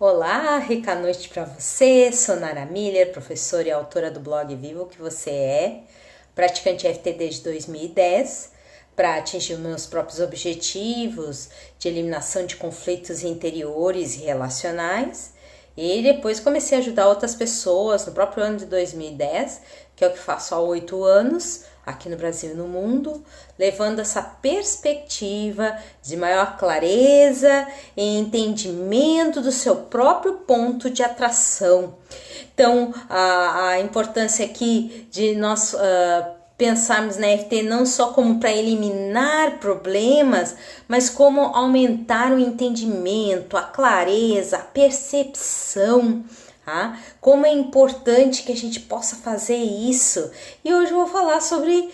Olá, rica noite para você. Sou Nara Miller, professora e autora do blog Viva o que Você É, praticante EFT desde 2010, para atingir meus próprios objetivos de eliminação de conflitos interiores e relacionais. E depois comecei a ajudar outras pessoas no próprio ano de 2010, que é o que faço há 8 anos, aqui no Brasil e no mundo, levando essa perspectiva de maior clareza e entendimento do seu próprio ponto de atração. Então, a importância aqui de nós pensarmos na EFT não só como para eliminar problemas, mas como aumentar o entendimento, a clareza, a percepção. Como é importante que a gente possa fazer isso. E hoje eu vou falar sobre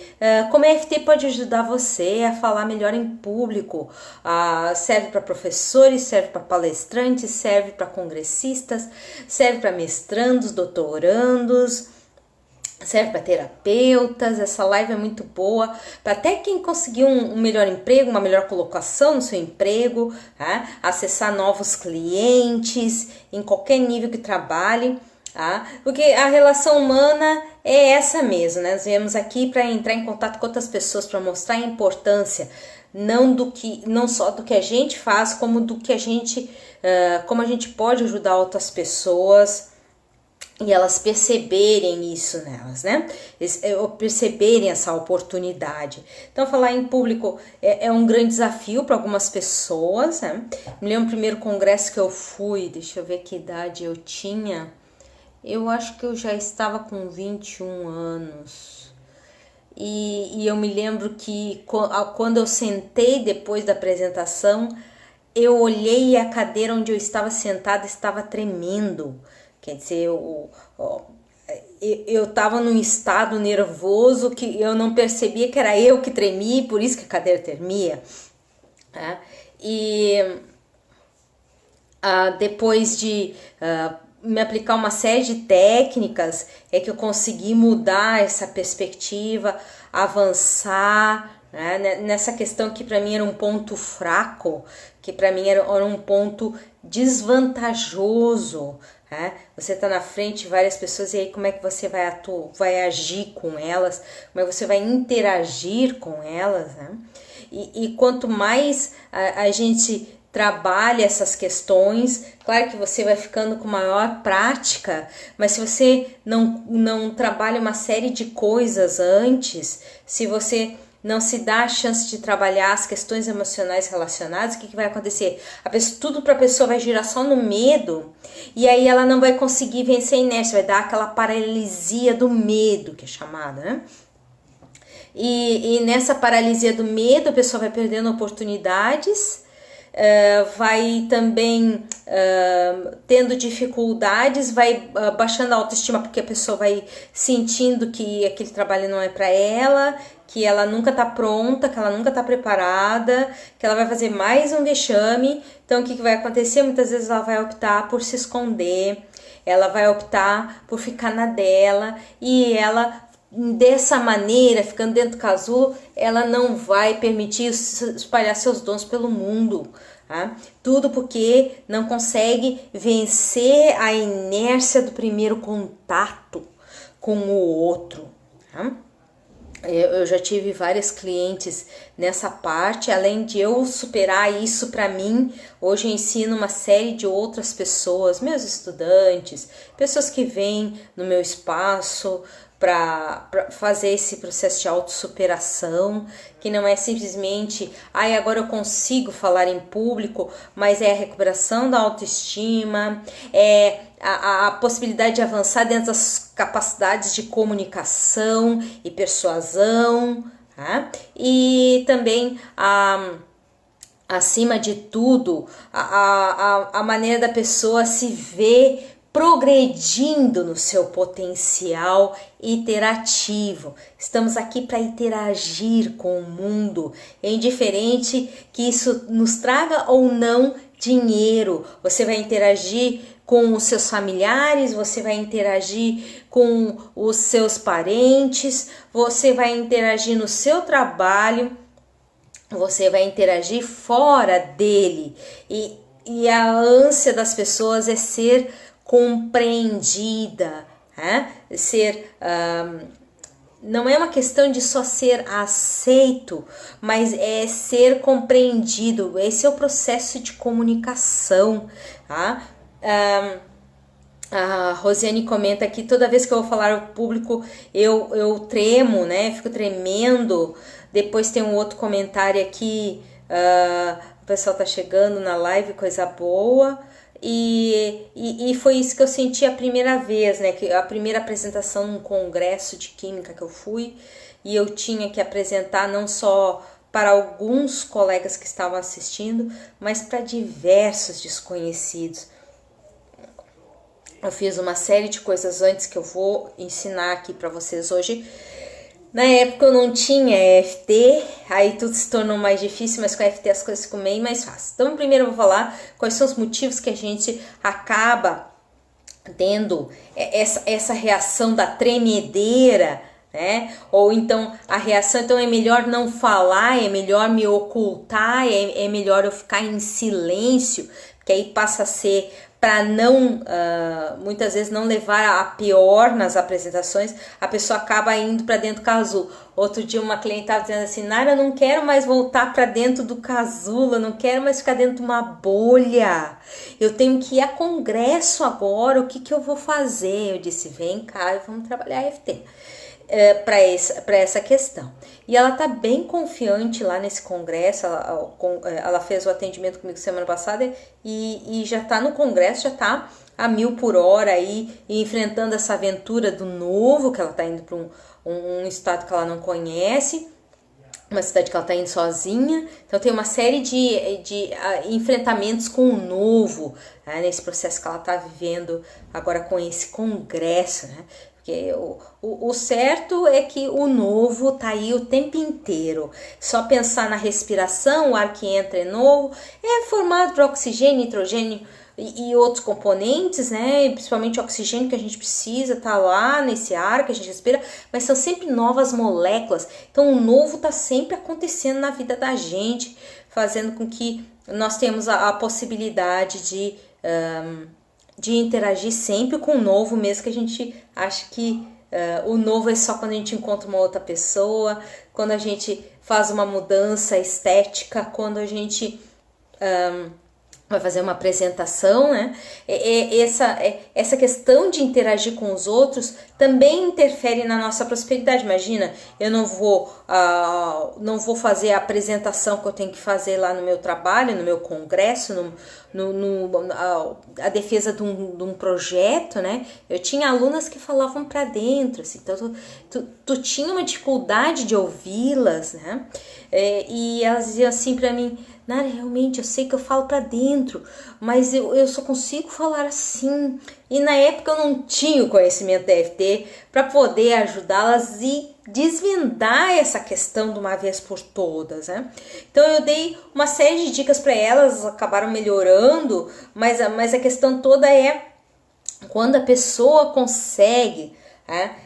como a EFT pode ajudar você a falar melhor em público. Serve para professores, serve para palestrantes, serve para congressistas, serve para mestrandos, doutorandos, serve para terapeutas. Essa live é muito boa para até quem conseguiu um melhor emprego, uma melhor colocação no seu emprego, acessar novos clientes em qualquer nível que trabalhe, porque a relação humana é essa mesmo, né? Nós viemos aqui para entrar em contato com outras pessoas, para mostrar a importância não só do que a gente faz, como do que como a gente pode ajudar outras pessoas. E elas perceberem isso nelas, né? Perceberem essa oportunidade. Então, falar em público é um grande desafio para algumas pessoas, né? Me lembro do primeiro congresso que eu fui, deixa eu ver que idade eu tinha. Eu acho que eu já estava com 21 anos. E eu me lembro que quando eu sentei depois da apresentação, eu olhei e a cadeira onde eu estava sentada estava tremendo. Quer dizer, eu estava num estado nervoso que eu não percebia que era eu que tremia, por isso que a cadeira tremia. E depois de me aplicar uma série de técnicas, é que eu consegui mudar essa perspectiva, avançar, né, nessa questão que para mim era um ponto fraco, que para mim era um ponto desvantajoso. Você está na frente de várias pessoas e aí como é que você vai agir com elas, como é que você vai interagir com elas, né? E quanto mais a gente trabalha essas questões, claro que você vai ficando com maior prática, mas se você não trabalha uma série de coisas antes, se você não se dá a chance de trabalhar as questões emocionais relacionadas, o que vai acontecer? Tudo para a pessoa vai girar só no medo, e aí ela não vai conseguir vencer a inércia, vai dar aquela paralisia do medo, que é chamada, né? E nessa paralisia do medo, a pessoa vai perdendo oportunidades, vai também tendo dificuldades, vai baixando a autoestima, porque a pessoa vai sentindo que aquele trabalho não é para ela, que ela nunca está pronta, que ela nunca está preparada, que ela vai fazer mais um vexame. Então o que vai acontecer? Muitas vezes ela vai optar por se esconder, ela vai optar por ficar na dela, e ela dessa maneira, ficando dentro do casulo, ela não vai permitir espalhar seus dons pelo mundo. Tudo porque não consegue vencer a inércia do primeiro contato com o outro. Eu já tive várias clientes nessa parte, além de eu superar isso para mim, hoje eu ensino uma série de outras pessoas, meus estudantes, pessoas que vêm no meu espaço para fazer esse processo de autossuperação, que não é simplesmente, agora eu consigo falar em público, mas é a recuperação da autoestima, é a possibilidade de avançar dentro das capacidades de comunicação e persuasão, e também acima de tudo, a maneira da pessoa se ver progredindo no seu potencial iterativo. Estamos aqui para interagir com o mundo, é indiferente que isso nos traga ou não dinheiro. Você vai interagir com os seus familiares, você vai interagir com os seus parentes, você vai interagir no seu trabalho, você vai interagir fora dele. E e a ânsia das pessoas é ser compreendida, né? Não é uma questão de só ser aceito, mas é ser compreendido. Esse é o processo de comunicação, tá? A Rosiane comenta aqui, toda vez que eu vou falar ao público, eu tremo, né? Fico tremendo. Depois tem um outro comentário aqui, o pessoal tá chegando na live, coisa boa. E foi isso que eu senti a primeira vez, né? Que a primeira apresentação num congresso de química que eu fui, e eu tinha que apresentar não só para alguns colegas que estavam assistindo, mas para diversos desconhecidos. Eu fiz uma série de coisas antes que eu vou ensinar aqui para vocês hoje. Na época eu não tinha EFT, aí tudo se tornou mais difícil, mas com a EFT as coisas ficam bem mais fáceis. Então, primeiro eu vou falar quais são os motivos que a gente acaba tendo essa reação da tremedeira, né? Ou então a reação, então é melhor não falar, é melhor me ocultar, é melhor eu ficar em silêncio, porque aí passa a ser para não, muitas vezes não levar a pior nas apresentações, a pessoa acaba indo para dentro do casulo. Outro dia uma cliente estava dizendo assim, Nara, eu não quero mais voltar para dentro do casulo, eu não quero mais ficar dentro de uma bolha, eu tenho que ir a congresso agora, o que eu vou fazer? Eu disse, vem cá e vamos trabalhar EFT. Para essa questão. E ela tá bem confiante lá nesse congresso, ela fez o atendimento comigo semana passada e já tá no congresso, já tá a 1000 por hora aí, enfrentando essa aventura do novo, que ela tá indo para um estado que ela não conhece, uma cidade que ela tá indo sozinha, então tem uma série de enfrentamentos com o novo, né, nesse processo que ela tá vivendo agora com esse congresso, né? Porque o certo é que o novo tá aí o tempo inteiro. Só pensar na respiração, o ar que entra é novo, é formado por oxigênio, nitrogênio e outros componentes, né? Principalmente o oxigênio que a gente precisa, tá lá nesse ar que a gente respira, mas são sempre novas moléculas. Então o novo tá sempre acontecendo na vida da gente, fazendo com que nós tenhamos a possibilidade de interagir sempre com o novo, mesmo que a gente ache que o novo é só quando a gente encontra uma outra pessoa, quando a gente faz uma mudança estética, quando a gente vai fazer uma apresentação, né? Essa questão de interagir com os outros também interfere na nossa prosperidade. Imagina, eu não vou fazer a apresentação que eu tenho que fazer lá no meu trabalho, no meu congresso, a defesa de um projeto, né? Eu tinha alunas que falavam para dentro, assim, então tu tinha uma dificuldade de ouvi-las, né? E elas diziam assim para mim, Nara, realmente eu sei que eu falo para dentro, mas eu só consigo falar assim. E na época eu não tinha o conhecimento da EFT para poder ajudá-las e desvendar essa questão de uma vez por todas, né? Então eu dei uma série de dicas para elas, acabaram melhorando, mas a questão toda é quando a pessoa consegue, né?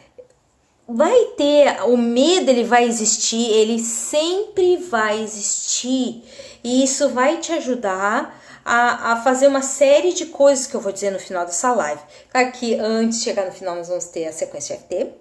Vai ter, o medo ele vai existir, ele sempre vai existir, e isso vai te ajudar a fazer uma série de coisas que eu vou dizer no final dessa live. Claro que antes de chegar no final nós vamos ter a sequência EFT,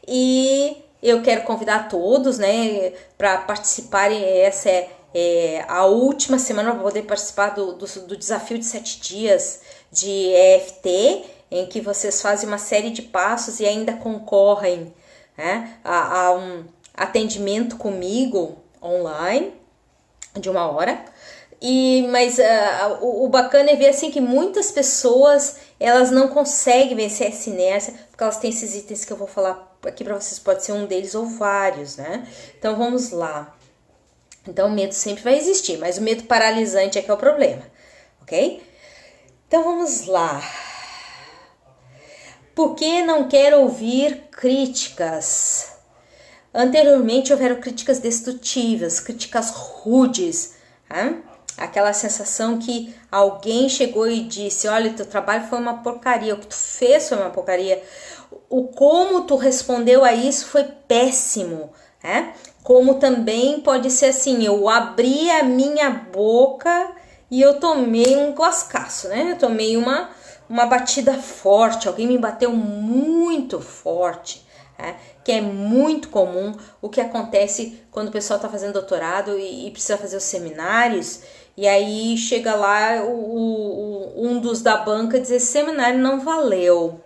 e eu quero convidar todos, né, para participarem. Essa é a última semana para poder participar do desafio de 7 dias de EFT, em que vocês fazem uma série de passos e ainda concorrem, né, a um atendimento comigo online de 1 hora. Mas o bacana é ver assim que muitas pessoas elas não conseguem vencer essa inércia, porque elas têm esses itens que eu vou falar aqui para vocês, pode ser um deles ou vários, né? Então vamos lá. Então o medo sempre vai existir, mas o medo paralisante é que é o problema, ok? Então vamos lá. Por que não quero ouvir críticas? Anteriormente houveram críticas destrutivas, críticas rudes, né? Aquela sensação que alguém chegou e disse, olha, teu trabalho foi uma porcaria, o que tu fez foi uma porcaria, o como tu respondeu a isso foi péssimo, né? Como também pode ser assim, eu abri a minha boca e eu tomei um lascaço, né? Eu tomei uma batida forte, alguém me bateu muito forte, né? Que é muito comum o que acontece quando o pessoal está fazendo doutorado e precisa fazer os seminários, e aí chega lá um dos da banca e diz: esse seminário não valeu.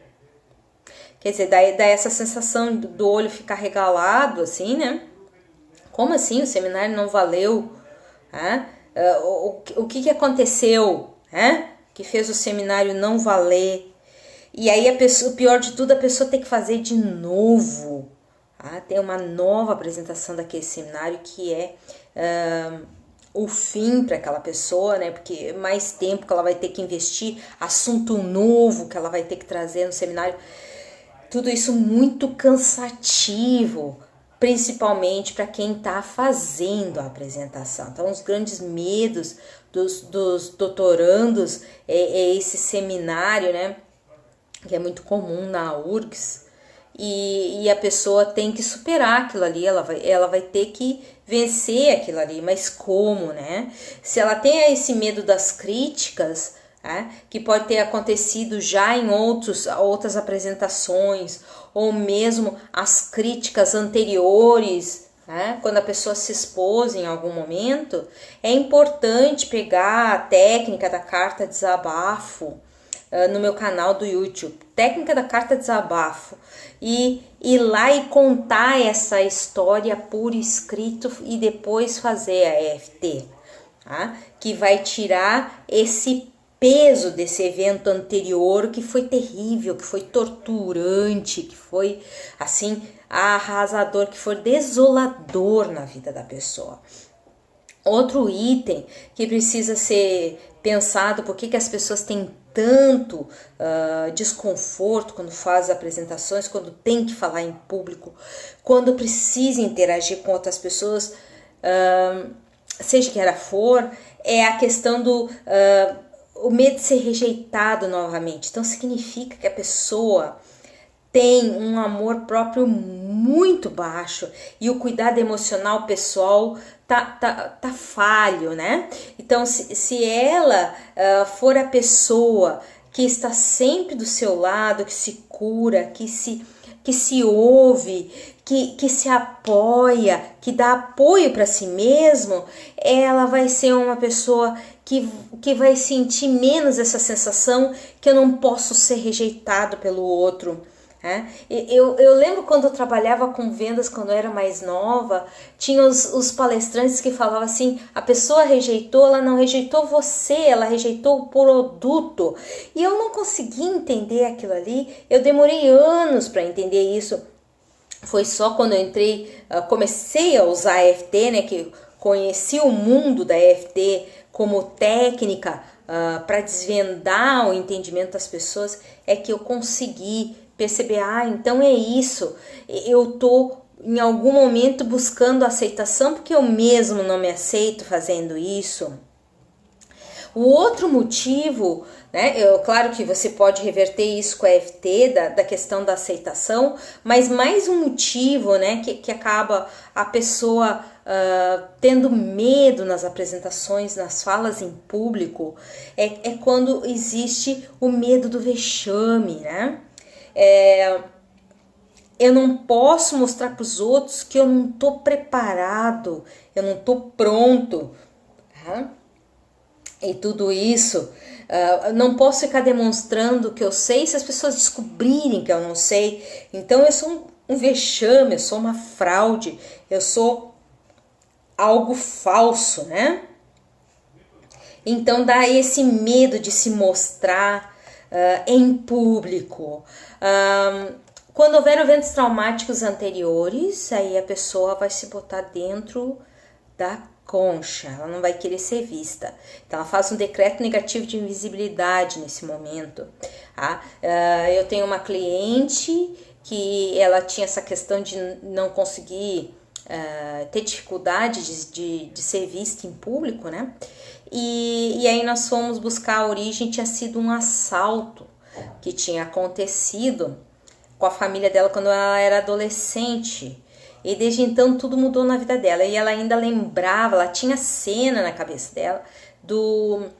Quer dizer, dá essa sensação do olho ficar regalado, assim, né? Como assim o seminário não valeu? O que aconteceu, que fez o seminário não valer? E aí o pior de tudo, a pessoa tem que fazer de novo. Tem uma nova apresentação daquele seminário que é o fim para aquela pessoa, né? Porque mais tempo que ela vai ter que investir, assunto novo que ela vai ter que trazer no seminário. Tudo isso muito cansativo, principalmente para quem está fazendo a apresentação. Então, os grandes medos dos doutorandos é esse seminário, né? Que é muito comum na URGS, e a pessoa tem que superar aquilo ali, ela vai ter que vencer aquilo ali, mas como, né? Se ela tem esse medo das críticas, que pode ter acontecido já em outras apresentações, ou mesmo as críticas anteriores, quando a pessoa se expôs em algum momento, é importante pegar a técnica da carta desabafo no meu canal do YouTube, técnica da carta desabafo, e ir lá e contar essa história por escrito e depois fazer a EFT, que vai tirar esse peso desse evento anterior que foi terrível, que foi torturante, que foi assim arrasador, que foi desolador na vida da pessoa. Outro item que precisa ser pensado, por que as pessoas têm tanto desconforto quando faz apresentações, quando tem que falar em público, quando precisa interagir com outras pessoas, seja que ela for, é a questão do o medo de ser rejeitado novamente. Então significa que a pessoa tem um amor próprio muito baixo e o cuidado emocional pessoal tá falho, né? Então, se ela for a pessoa que está sempre do seu lado, que se cura, que se ouve, que se apoia, que dá apoio para si mesmo, ela vai ser uma pessoa que vai sentir menos essa sensação que eu não posso ser rejeitado pelo outro. Eu lembro quando eu trabalhava com vendas, quando eu era mais nova, tinha os palestrantes que falavam assim: a pessoa rejeitou, ela não rejeitou você, ela rejeitou o produto. E eu não conseguia entender aquilo ali, eu demorei anos para entender isso. Foi só quando eu comecei a usar a EFT, né, que conheci o mundo da EFT como técnica para desvendar o entendimento das pessoas, é que eu consegui perceber, então é isso, eu tô em algum momento buscando aceitação porque eu mesmo não me aceito fazendo isso. O outro motivo, né, claro que você pode reverter isso com a EFT, da questão da aceitação, mas mais um motivo, né, que acaba a pessoa tendo medo nas apresentações, nas falas em público, é quando existe o medo do vexame, né? Eu não posso mostrar para os outros que eu não estou preparado, eu não estou pronto, e tudo isso, não posso ficar demonstrando que eu sei se as pessoas descobrirem que eu não sei. Então eu sou um vexame, eu sou uma fraude, eu sou algo falso, né? Então dá esse medo de se mostrar em público. Quando houver eventos traumáticos anteriores, aí a pessoa vai se botar dentro da concha, ela não vai querer ser vista. Então ela faz um decreto negativo de invisibilidade nesse momento. Eu tenho uma cliente que ela tinha essa questão de não conseguir ter dificuldade de ser vista em público, né? E aí nós fomos buscar a origem, tinha sido um assalto que tinha acontecido com a família dela quando ela era adolescente. E desde então tudo mudou na vida dela. E ela ainda lembrava, ela tinha cena na cabeça dela do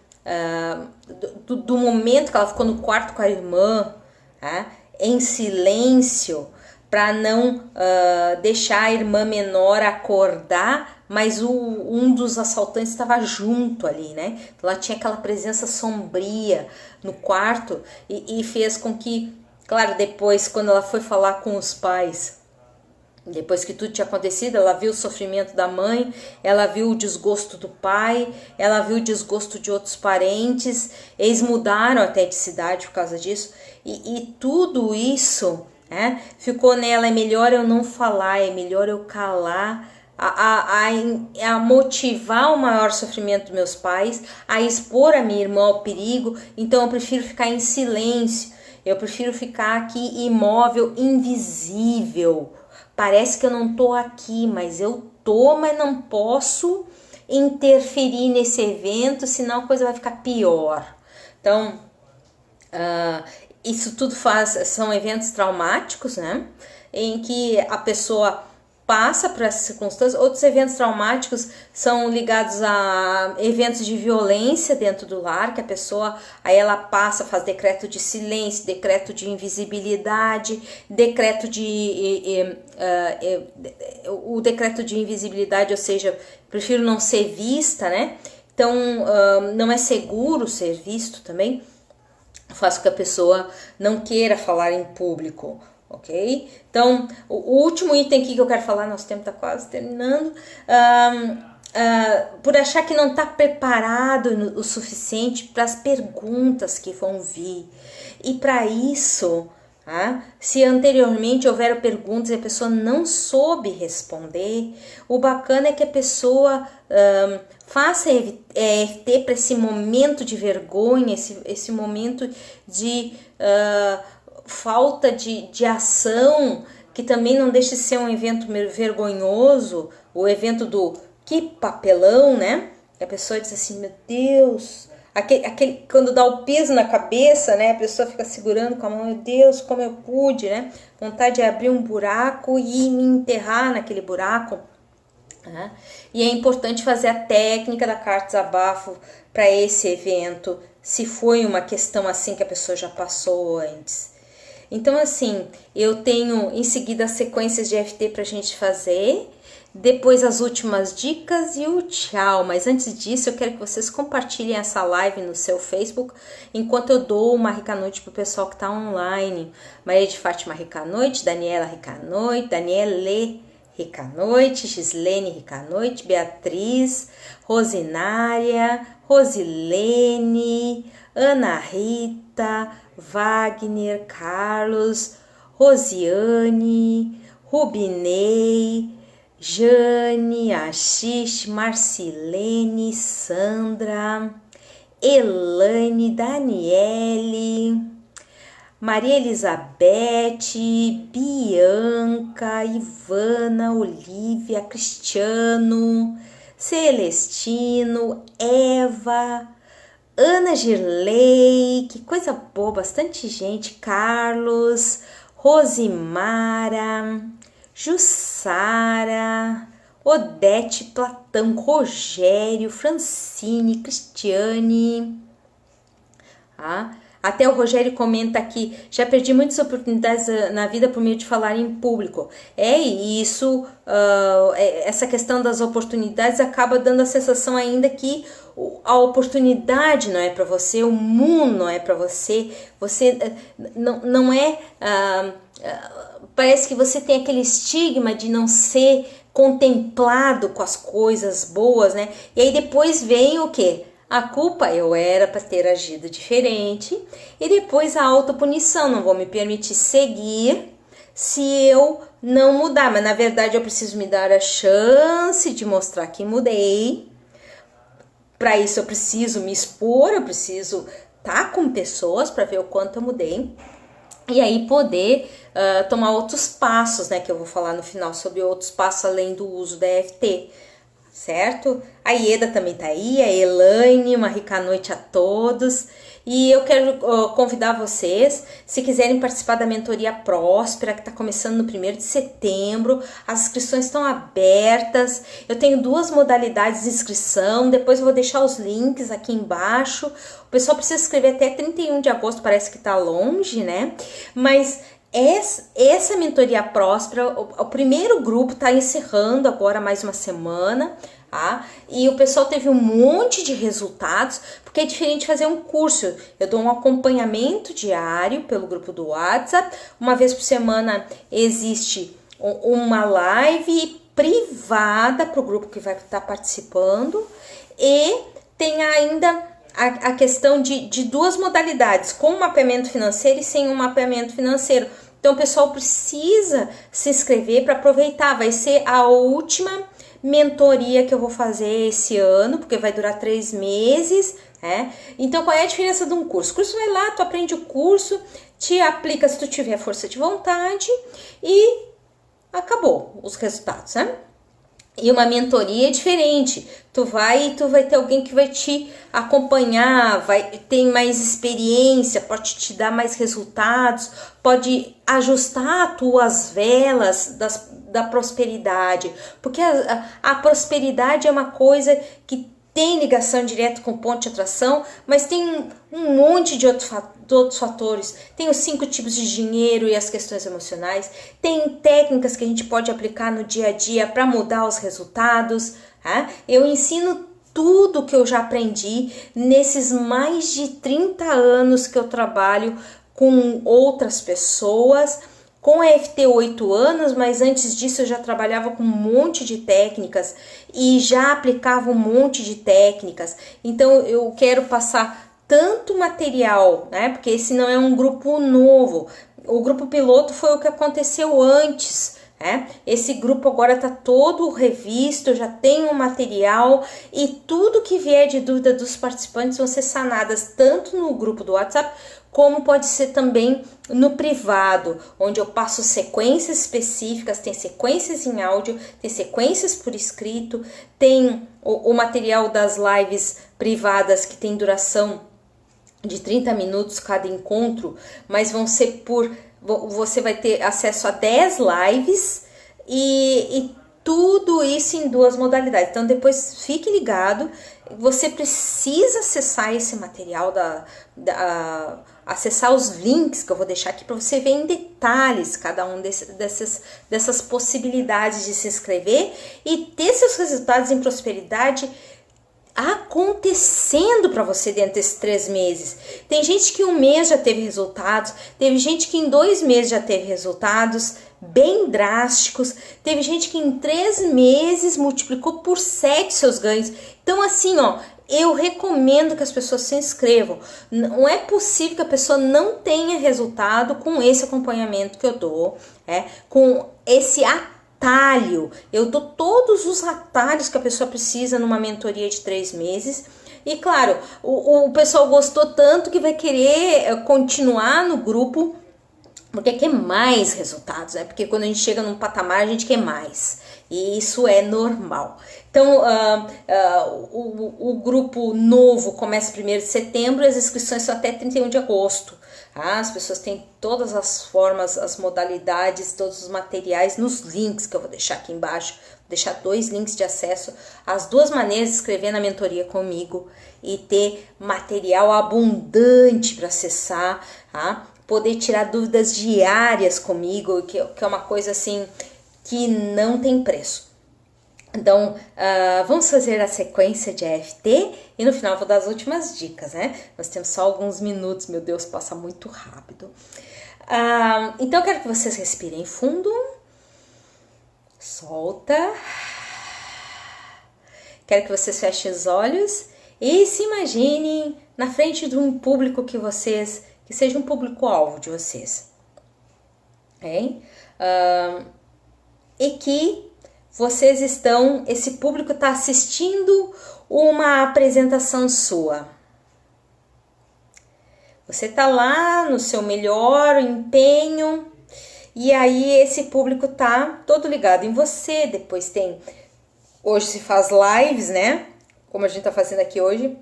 momento que ela ficou no quarto com a irmã, tá? Em silêncio, para não deixar a irmã menor acordar, mas um dos assaltantes estava junto ali, né? Então ela tinha aquela presença sombria no quarto e fez com que, claro, depois quando ela foi falar com os pais, depois que tudo tinha acontecido, ela viu o sofrimento da mãe, ela viu o desgosto do pai, ela viu o desgosto de outros parentes, eles mudaram até de cidade por causa disso, e tudo isso, né, ficou nela. É melhor eu não falar, é melhor eu calar, a motivar o maior sofrimento dos meus pais, a expor a minha irmã ao perigo. Então eu prefiro ficar em silêncio, eu prefiro ficar aqui imóvel, invisível. Parece que eu não tô aqui, mas eu tô, mas não posso interferir nesse evento, senão a coisa vai ficar pior. Então, isso tudo são eventos traumáticos, né? Em que a pessoa passa por essas circunstâncias. Outros eventos traumáticos são ligados a eventos de violência dentro do lar, que a pessoa, aí ela passa, faz decreto de silêncio, decreto de invisibilidade, decreto o decreto de invisibilidade, ou seja, prefiro não ser vista, né? Então, não é seguro ser visto também, faz com que a pessoa não queira falar em público. Ok? Então, o último item aqui que eu quero falar, nosso tempo está quase terminando, por achar que não está preparado o suficiente para as perguntas que vão vir. E para isso, se anteriormente houveram perguntas e a pessoa não soube responder, o bacana é que a pessoa faça EFT para esse momento de vergonha, esse momento de falta de ação, que também não deixa de ser um evento vergonhoso, o evento do que papelão, né? A pessoa diz assim, meu Deus, aquele quando dá o peso na cabeça, né? A pessoa fica segurando com a mão, meu Deus, como eu pude, né? Vontade de abrir um buraco e me enterrar naquele buraco. E é importante fazer a técnica da carta desabafo para esse evento, se foi uma questão assim que a pessoa já passou antes. Então, assim, eu tenho em seguida as sequências de EFT para a gente fazer, depois as últimas dicas e o tchau. Mas antes disso, eu quero que vocês compartilhem essa live no seu Facebook, enquanto eu dou uma rica noite para o pessoal que está online. Maria de Fátima, rica noite. Daniela, rica noite. Daniele, rica noite. Gislene, rica noite. Beatriz, Rosinária, Rosilene, Ana Rita, Wagner, Carlos, Rosiane, Rubinei, Jane, Ashish, Marcilene, Sandra, Elaine, Daniele, Maria Elizabeth, Bianca, Ivana, Olivia, Cristiano, Celestino, Eva, Ana Girley, que coisa boa, bastante gente, Carlos, Rosimara, Jussara, Odete, Platão, Rogério, Francine, Cristiane. Até o Rogério comenta aqui, já perdi muitas oportunidades na vida por meio de falar em público. E isso, essa questão das oportunidades acaba dando a sensação ainda que a oportunidade não é para você, o mundo não é para você, você não é... parece que você tem aquele estigma de não ser contemplado com as coisas boas, né? E aí depois vem o quê? A culpa, eu era para ter agido diferente, e depois a autopunição, não vou me permitir seguir se eu não mudar, mas na verdade eu preciso me dar a chance de mostrar que mudei. Para isso eu preciso me expor, eu preciso estar com pessoas para ver o quanto eu mudei, e aí poder tomar outros passos, né, que eu vou falar no final sobre outros passos além do uso da EFT. certo? A Ieda também tá aí, a Elaine, uma rica noite a todos. E eu quero convidar vocês, se quiserem participar da mentoria Próspera, que está começando no 1º de setembro, as inscrições estão abertas. Eu tenho 2 modalidades de inscrição, depois eu vou deixar os links aqui embaixo. O pessoal precisa escrever até 31 de agosto, parece que está longe, né? Mas essa mentoria Próspera, o primeiro grupo está encerrando agora mais uma semana, tá? E o pessoal teve um monte de resultados, porque é diferente de fazer um curso. Eu dou um acompanhamento diário pelo grupo do WhatsApp. Uma vez por semana existe uma live privada para o grupo que vai estar participando. E tem ainda a questão de 2 modalidades, com mapeamento financeiro e sem um mapeamento financeiro. Então o pessoal precisa se inscrever para aproveitar. Vai ser a última mentoria que eu vou fazer esse ano, porque vai durar 3 meses, né? Então qual é a diferença de um curso? O curso vai lá, tu aprende o curso, te aplica se tu tiver força de vontade e acabou os resultados, né? E uma mentoria é diferente. Tu vai ter alguém que vai te acompanhar, ter mais experiência, pode te dar mais resultados, pode ajustar as tuas velas da prosperidade. Porque a prosperidade é uma coisa que tem ligação direta com o ponto de atração, mas tem um monte de outros fatores. Tem os 5 tipos de dinheiro e as questões emocionais. Tem técnicas que a gente pode aplicar no dia a dia para mudar os resultados. Tá? Eu ensino tudo que eu já aprendi nesses mais de 30 anos que eu trabalho com outras pessoas. Com a EFT 8 anos, mas antes disso eu já trabalhava com um monte de técnicas e já aplicava um monte de técnicas. Então eu quero passar tanto material, né? Porque esse não é um grupo novo. O grupo piloto foi o que aconteceu antes, né? Esse grupo agora está todo revisto, já tem um material e tudo que vier de dúvida dos participantes vão ser sanadas tanto no grupo do WhatsApp como pode ser também no privado, onde eu passo sequências específicas, tem sequências em áudio, tem sequências por escrito, tem o material das lives privadas que tem duração de 30 minutos cada encontro, mas você vai ter acesso a 10 lives e tudo isso em 2 modalidades. Então depois fique ligado, você precisa acessar esse material, acessar os links que eu vou deixar aqui para você ver em detalhes cada um dessas possibilidades de se inscrever e ter seus resultados em prosperidade acontecendo para você dentro desses 3 meses. Tem gente que 1 mês já teve resultados, teve gente que em 2 meses já teve resultados bem drásticos, teve gente que em 3 meses multiplicou por 7 seus ganhos. Então assim, ó, eu recomendo que as pessoas se inscrevam. Não é possível que a pessoa não tenha resultado com esse acompanhamento que eu dou, com esse atalho. Eu dou todos os atalhos que a pessoa precisa numa mentoria de 3 meses. E claro, o pessoal gostou tanto que vai querer continuar no grupo, porque quer mais resultados, né? Porque quando a gente chega num patamar, a gente quer mais. E isso é normal. Então, o grupo novo começa 1º de setembro, as inscrições são até 31 de agosto. Tá? As pessoas têm todas as formas, as modalidades, todos os materiais nos links que eu vou deixar aqui embaixo. Vou deixar 2 links de acesso, as 2 maneiras de escrever na mentoria comigo e ter material abundante para acessar, tá? Poder tirar dúvidas diárias comigo, que é uma coisa assim que não tem preço. Então, vamos fazer a sequência de EFT e no final eu vou dar as últimas dicas, né? Nós temos só alguns minutos, meu Deus, passa muito rápido. Então, eu quero que vocês respirem fundo, solta. Quero que vocês fechem os olhos e se imaginem na frente de um público que seja um público-alvo de vocês. Okay? E que esse público está assistindo uma apresentação sua. Você está lá no seu melhor empenho e aí esse público está todo ligado em você. Depois tem Hoje se faz lives, né? Como a gente tá fazendo aqui hoje.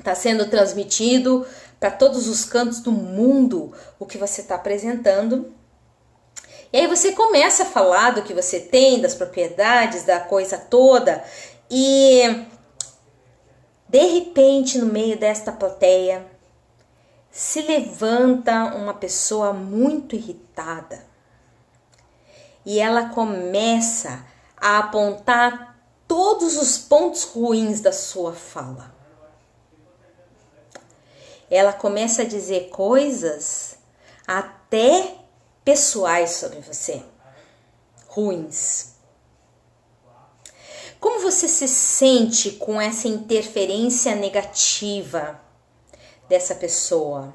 Tá sendo transmitido para todos os cantos do mundo o que você está apresentando. E aí você começa a falar do que você tem, das propriedades, da coisa toda. E de repente, no meio desta plateia, se levanta uma pessoa muito irritada. E ela começa a apontar todos os pontos ruins da sua fala. Ela começa a dizer coisas até pessoais sobre você, ruins. Como você se sente com essa interferência negativa dessa pessoa?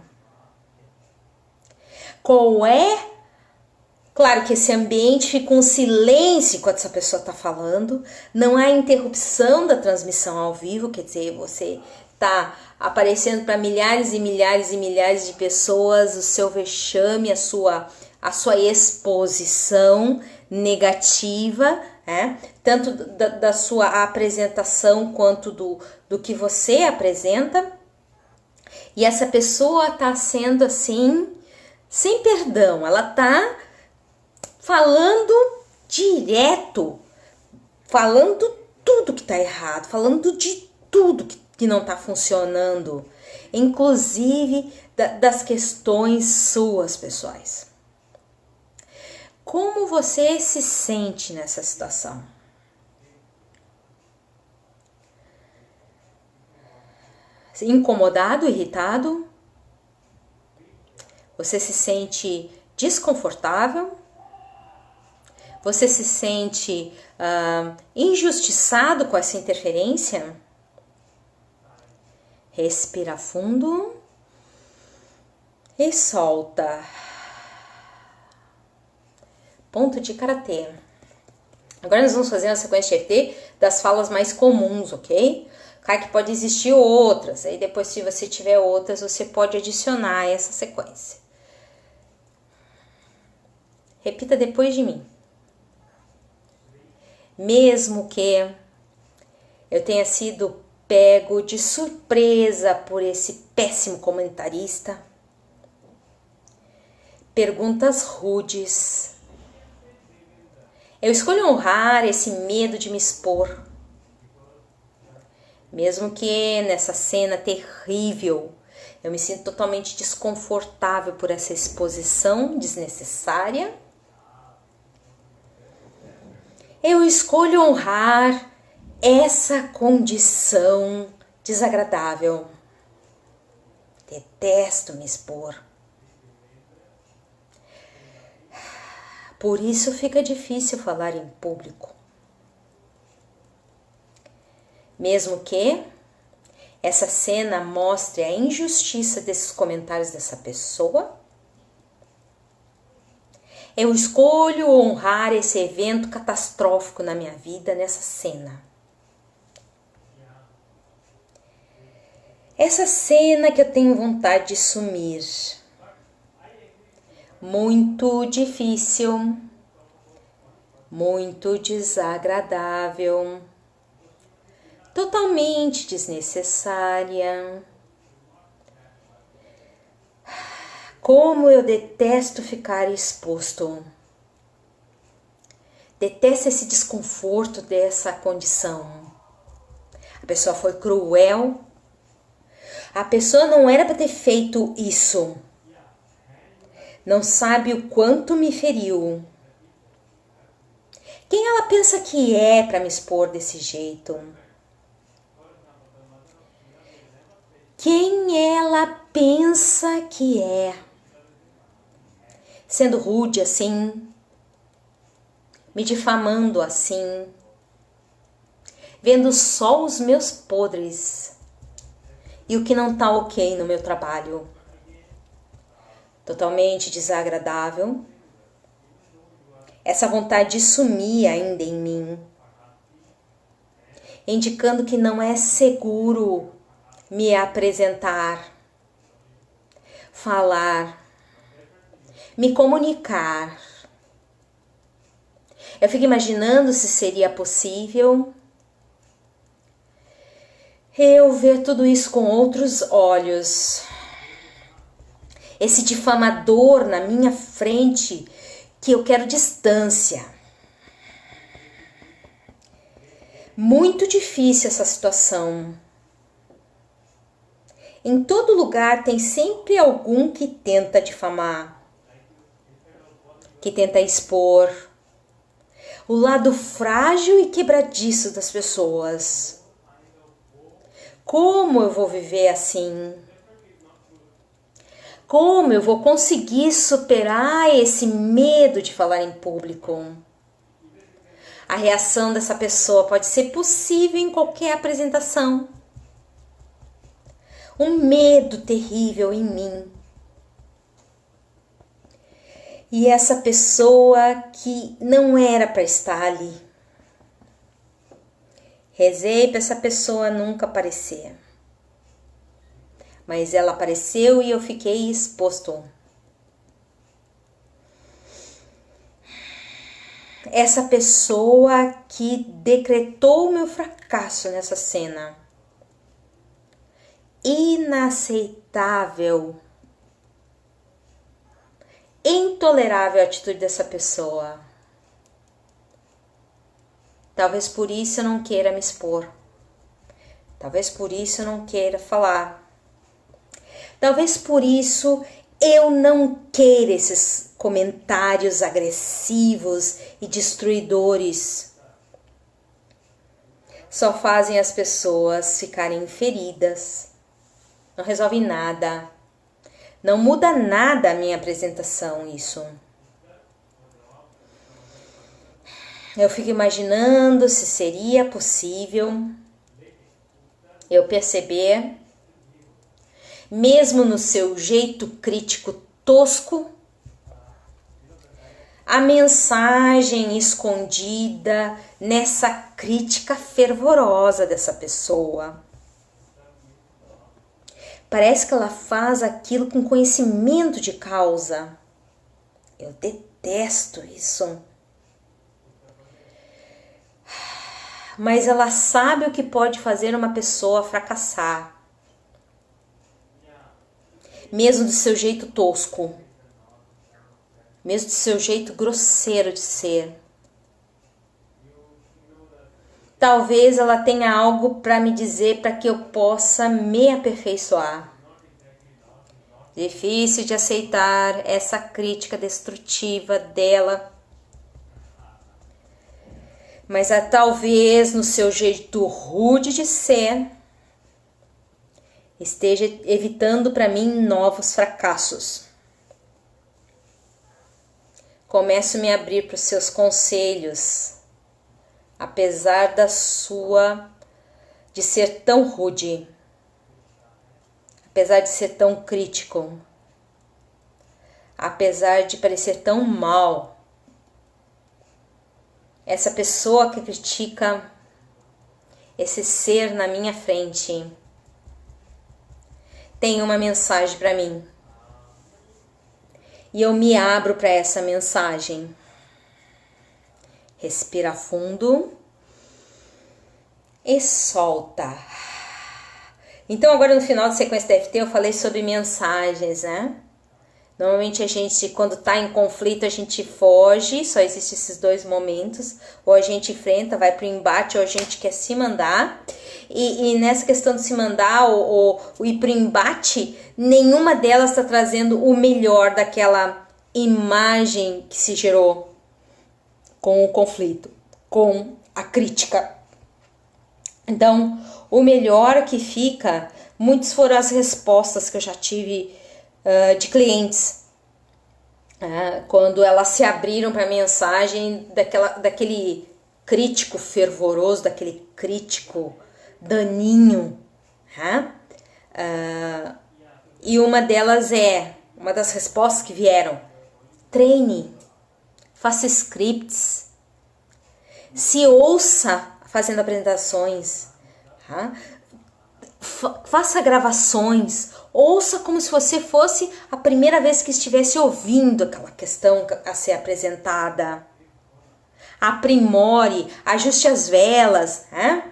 Qual é? Claro que esse ambiente fica um silêncio enquanto essa pessoa está falando, não há interrupção da transmissão ao vivo, quer dizer, você está aparecendo para milhares e milhares e milhares de pessoas o seu vexame, a sua exposição negativa, tanto da sua apresentação quanto do que você apresenta. E essa pessoa está sendo assim, sem perdão, ela está falando direto, falando tudo que está errado, falando de tudo que não está funcionando, inclusive das questões suas pessoais. Como você se sente nessa situação? Incomodado, irritado? Você se sente desconfortável? Você se sente injustiçado com essa interferência? Respira fundo e solta. Ponto de karatê. Agora nós vamos fazer uma sequência de EFT das falas mais comuns, ok? Claro que pode existir outras, aí depois se você tiver outras, você pode adicionar essa sequência. Repita depois de mim. Mesmo que eu tenha sido pego de surpresa por esse péssimo comentarista, perguntas rudes, eu escolho honrar esse medo de me expor. Mesmo que nessa cena terrível eu me sinto totalmente desconfortável por essa exposição desnecessária, eu escolho honrar essa condição desagradável. Detesto me expor. Por isso fica difícil falar em público. Mesmo que essa cena mostre a injustiça desses comentários dessa pessoa, eu escolho honrar esse evento catastrófico na minha vida nessa cena. Essa cena que eu tenho vontade de sumir. Muito difícil, muito desagradável, totalmente desnecessária. Como eu detesto ficar exposto. Detesto esse desconforto dessa condição. A pessoa foi cruel. A pessoa não era para ter feito isso. Não sabe o quanto me feriu. Quem ela pensa que é para me expor desse jeito? Quem ela pensa que é? Sendo rude assim, me difamando assim, vendo só os meus podres e o que não tá ok no meu trabalho. Totalmente desagradável. Essa vontade de sumir ainda em mim, indicando que não é seguro me apresentar, falar, me comunicar. Eu fico imaginando se seria possível eu ver tudo isso com outros olhos. Esse difamador na minha frente que eu quero distância. Muito difícil essa situação. Em todo lugar tem sempre algum que tenta difamar, que tenta expor o lado frágil e quebradiço das pessoas. Como eu vou viver assim? Como eu vou conseguir superar esse medo de falar em público? A reação dessa pessoa pode ser possível em qualquer apresentação. Um medo terrível em mim. E essa pessoa que não era para estar ali. Rezei para essa pessoa nunca aparecer. Mas ela apareceu e eu fiquei exposto. Essa pessoa que decretou o meu fracasso nessa cena. Inaceitável. Intolerável a atitude dessa pessoa. Talvez por isso eu não queira me expor. Talvez por isso eu não queira falar. Talvez por isso eu não queira esses comentários agressivos e destruidores. Só fazem as pessoas ficarem feridas. Não resolve nada. Não muda nada a minha apresentação, isso. Eu fico imaginando se seria possível eu perceber, mesmo no seu jeito crítico tosco, a mensagem escondida nessa crítica fervorosa dessa pessoa. Parece que ela faz aquilo com conhecimento de causa. Eu detesto isso. Mas ela sabe o que pode fazer uma pessoa fracassar. Mesmo do seu jeito tosco. Mesmo do seu jeito grosseiro de ser. Talvez ela tenha algo para me dizer para que eu possa me aperfeiçoar. Difícil de aceitar essa crítica destrutiva dela. Mas talvez no seu jeito rude de ser, esteja evitando para mim novos fracassos. Começo a me abrir para os seus conselhos, apesar de ser tão rude, apesar de ser tão crítico, apesar de parecer tão mal. Essa pessoa que critica esse ser na minha frente tem uma mensagem para mim. E eu me abro para essa mensagem. Respira fundo e solta. Então agora no final da sequência da EFT eu falei sobre mensagens, né? Normalmente a gente, quando está em conflito, a gente foge, só existem esses dois momentos. Ou a gente enfrenta, vai para o embate, ou a gente quer se mandar. E nessa questão de se mandar ou ir para o embate, nenhuma delas está trazendo o melhor daquela imagem que se gerou com o conflito, com a crítica. Então, o melhor que fica, muitas foram as respostas que eu já tive de clientes, quando elas se abriram para a mensagem daquele crítico fervoroso, daquele crítico daninho, e uma das respostas que vieram: treine, faça scripts, se ouça fazendo apresentações, faça gravações, ouça como se você fosse a primeira vez que estivesse ouvindo aquela questão a ser apresentada. aprimore, ajuste as velas, né?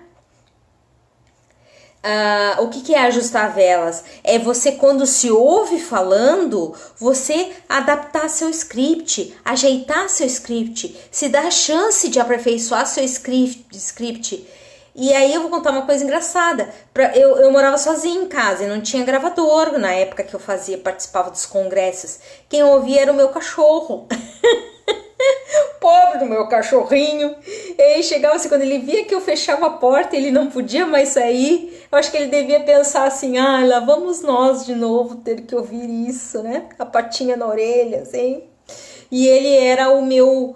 O que é ajustar velas? É você, quando se ouve falando, você adaptar seu script, ajeitar seu script, se dar a chance de aperfeiçoar seu script. E aí eu vou contar uma coisa engraçada. Eu morava sozinha em casa e não tinha gravador na época que eu participava dos congressos. Quem ouvia era o meu cachorro. Pobre do meu cachorrinho. E aí chegava assim, quando ele via que eu fechava a porta e ele não podia mais sair, eu acho que ele devia pensar assim, lá vamos nós de novo ter que ouvir isso, né? A patinha na orelha, assim. E ele era o meu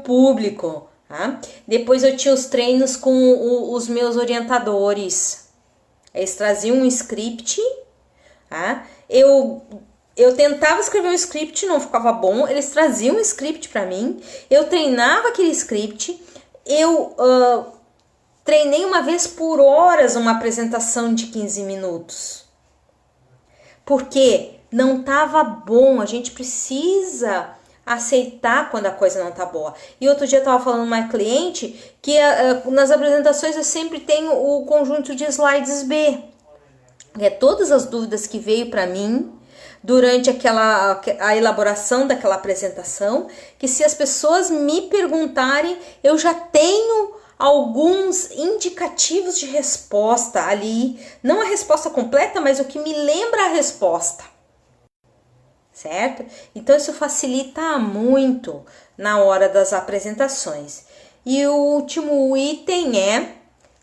público. Tá? Depois eu tinha os treinos com os meus orientadores. Eles traziam um script, tá? Eu tentava escrever um script, não ficava bom. Eles traziam um script para mim. Eu treinava aquele script. Eu treinei uma vez por horas uma apresentação de 15 minutos. Porque não estava bom. A gente precisa aceitar quando a coisa não tá boa. E outro dia eu tava falando com uma cliente que nas apresentações eu sempre tenho o conjunto de slides B. É todas as dúvidas que veio para mim durante a elaboração daquela apresentação, que se as pessoas me perguntarem, eu já tenho alguns indicativos de resposta ali, não a resposta completa, mas o que me lembra a resposta. Certo? Então isso facilita muito na hora das apresentações. E o último item é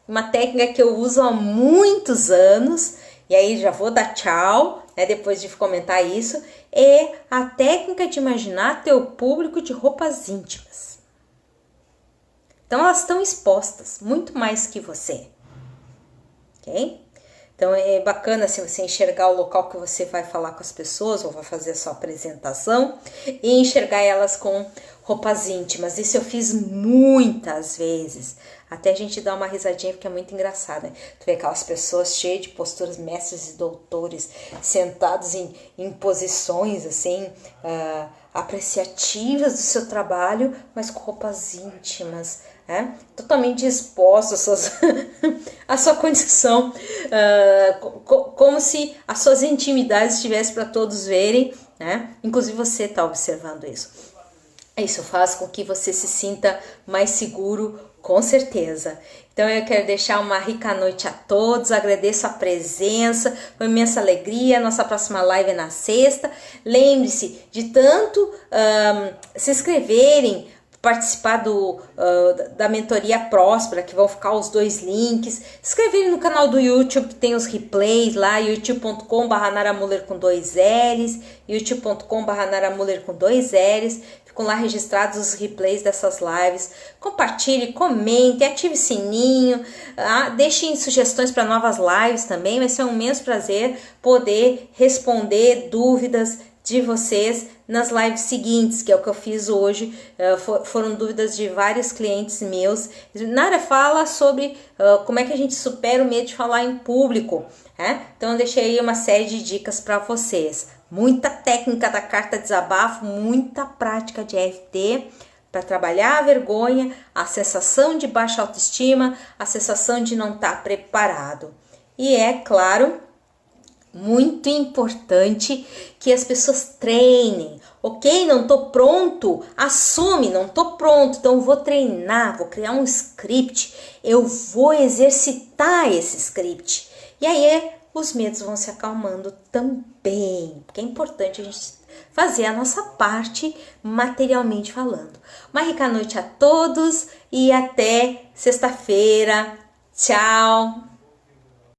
uma técnica que eu uso há muitos anos, e aí já vou dar tchau, né, depois de comentar isso, é a técnica de imaginar teu público de roupas íntimas. Então elas estão expostas, muito mais que você. Ok? Então é bacana se você enxergar o local que você vai falar com as pessoas ou vai fazer a sua apresentação e enxergar elas com roupas íntimas. Isso eu fiz muitas vezes. Até a gente dá uma risadinha porque é muito engraçado, né? Tu vê aquelas pessoas cheias de posturas mestres e doutores, sentados em posições assim, apreciativas do seu trabalho, mas com roupas íntimas, né? Totalmente expostos à sua condição, como se as suas intimidades estivessem para todos verem, né? Inclusive você está observando isso. Isso faz com que você se sinta mais seguro, com certeza. Então eu quero deixar uma rica noite a todos, agradeço a presença, foi imensa alegria. Nossa próxima live é na sexta. Lembre-se de tanto se inscreverem, participar da mentoria Próspera, que vão ficar os 2 links, se inscreverem no canal do YouTube, que tem os replays lá, youtube.com/naramuller com 2 L's, youtube.com/naramuller com 2 L's, ficam lá registrados os replays dessas lives. Compartilhe, comente, ative o sininho, deixem sugestões para novas lives também, vai ser um imenso prazer poder responder dúvidas de vocês nas lives seguintes, que é o que eu fiz hoje. Foram dúvidas de vários clientes meus. Nara, fala sobre como é que a gente supera o medo de falar em público, né? Então eu deixei aí uma série de dicas para vocês. Muita técnica da carta desabafo, muita prática de EFT para trabalhar a vergonha, a sensação de baixa autoestima, a sensação de não estar preparado. E é claro, muito importante que as pessoas treinem. Ok, não tô pronto, assume, não tô pronto, então eu vou treinar, vou criar um script, eu vou exercitar esse script. E aí os medos vão se acalmando também, porque é importante a gente fazer a nossa parte materialmente falando. Uma rica noite a todos e até sexta-feira. Tchau!